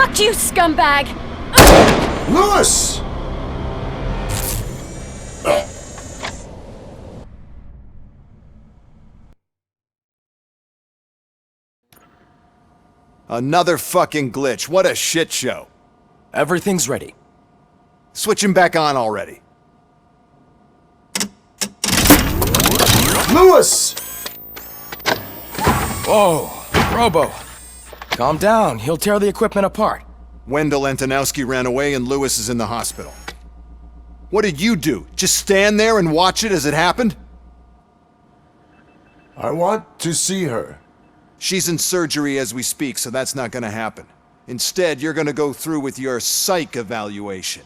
Got you, scumbag! Lewis! Another fucking glitch. What a shit show. Everything's ready. Switch him back on already. Lewis! Whoa, Robo. Calm down, he'll tear the equipment apart. Wendell Antonowski ran away and Lewis is in the hospital. What did you do? Just stand there and watch it as it happened? I want to see her. She's in surgery as we speak, so that's not gonna happen. Instead, you're gonna go through with your psych evaluation.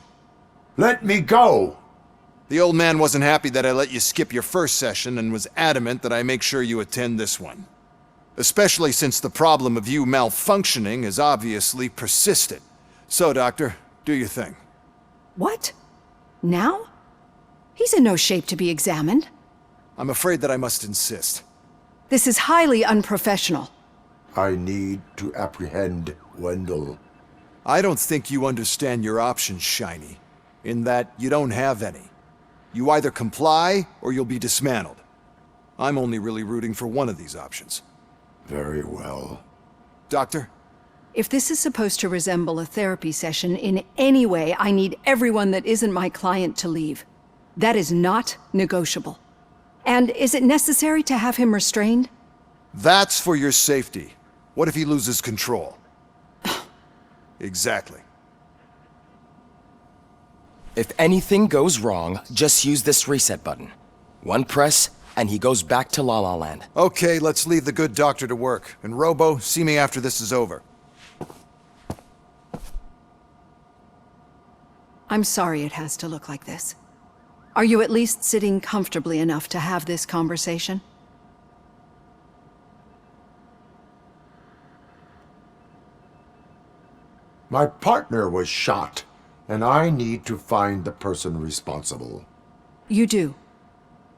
Let me go! The old man wasn't happy that I let you skip your first session and was adamant that I make sure you attend this one. Especially since the problem of you malfunctioning is obviously persistent. So, Doctor, do your thing. What? Now? He's in no shape to be examined. I'm afraid that I must insist. This is highly unprofessional. I need to apprehend Wendell. I don't think you understand your options, Shiny, in that you don't have any. You either comply or you'll be dismantled. I'm only really rooting for one of these options. Very well. Doctor? If this is supposed to resemble a therapy session in any way, I need everyone that isn't my client to leave. That is not negotiable. And is it necessary to have him restrained? That's for your safety. What if he loses control? Exactly. If anything goes wrong, just use this reset button. One press, and he goes back to La La Land. Okay, let's leave the good doctor to work. And Robo, see me after this is over. I'm sorry it has to look like this. Are you at least sitting comfortably enough to have this conversation? My partner was shot, and I need to find the person responsible. You do.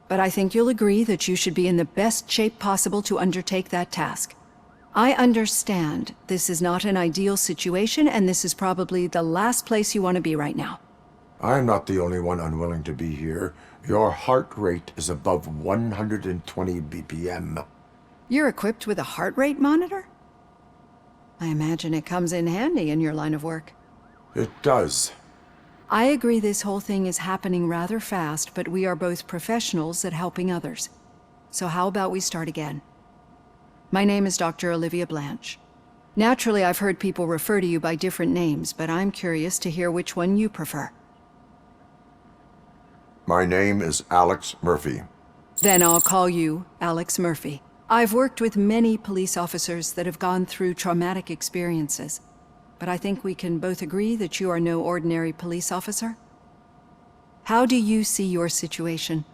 But I think you'll agree that you should be in the best shape possible to undertake that task. I understand this is not an ideal situation, and this is probably the last place you want to be right now. I'm not the only one unwilling to be here. Your heart rate is above 120 BPM. You're equipped with a heart rate monitor? I imagine it comes in handy in your line of work. It does. I agree this whole thing is happening rather fast, but we are both professionals at helping others. So how about we start again? My name is Dr. Olivia Blanche. Naturally, I've heard people refer to you by different names, but I'm curious to hear which one you prefer. My name is Alex Murphy. Then I'll call you Alex Murphy. I've worked with many police officers that have gone through traumatic experiences, but I think we can both agree that you are no ordinary police officer. How do you see your situation?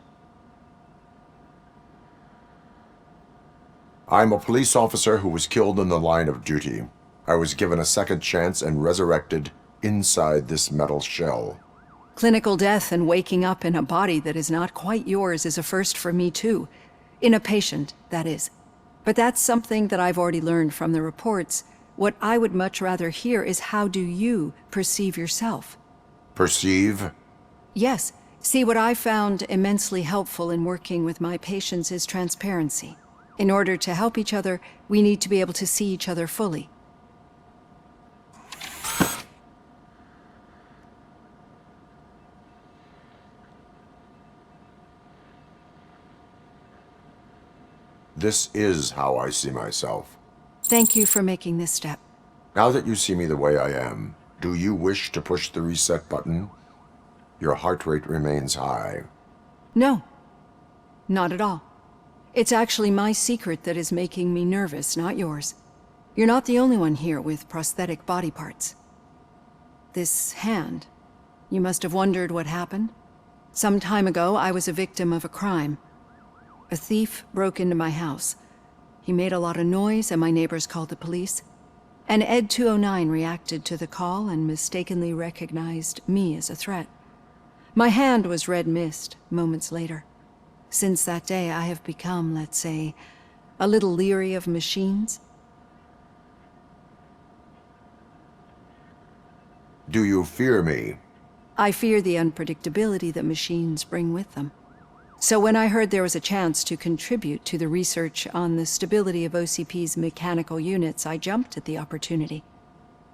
I'm a police officer who was killed in the line of duty. I was given a second chance and resurrected inside this metal shell. Clinical death and waking up in a body that is not quite yours is a first for me too. In a patient, that is. But that's something that I've already learned from the reports. What I would much rather hear is how do you perceive yourself? Perceive? Yes. See, what I found immensely helpful in working with my patients is transparency. In order to help each other, we need to be able to see each other fully. This is how I see myself. Thank you for making this step. Now that you see me the way I am, do you wish to push the reset button? Your heart rate remains high. No, not at all. It's actually my secret that is making me nervous, not yours. You're not the only one here with prosthetic body parts. This hand, you must have wondered what happened. Some time ago, I was a victim of a crime. A thief broke into my house. He made a lot of noise and my neighbors called the police. And Ed 209 reacted to the call and mistakenly recognized me as a threat. My hand was red mist moments later. Since that day, I have become, let's say, a little leery of machines. Do you fear me? I fear the unpredictability that machines bring with them. So when I heard there was a chance to contribute to the research on the stability of OCP's mechanical units, I jumped at the opportunity.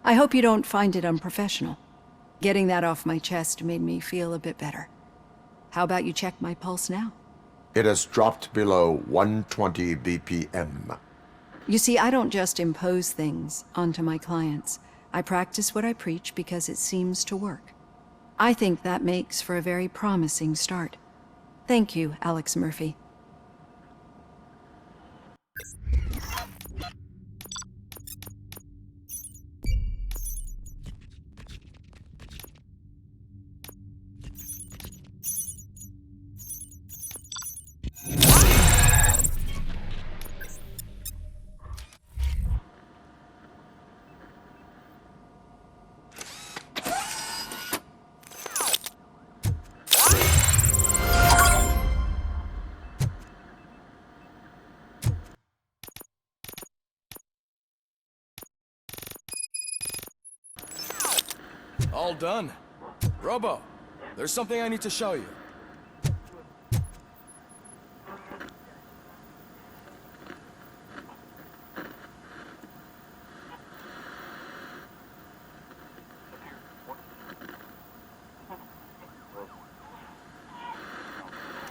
I hope you don't find it unprofessional. Getting that off my chest made me feel a bit better. How about you check my pulse now? It has dropped below 120 BPM. You see, I don't just impose things onto my clients. I practice what I preach because it seems to work. I think that makes for a very promising start. Thank you, Alex Murphy. All done. Robo, there's something I need to show you.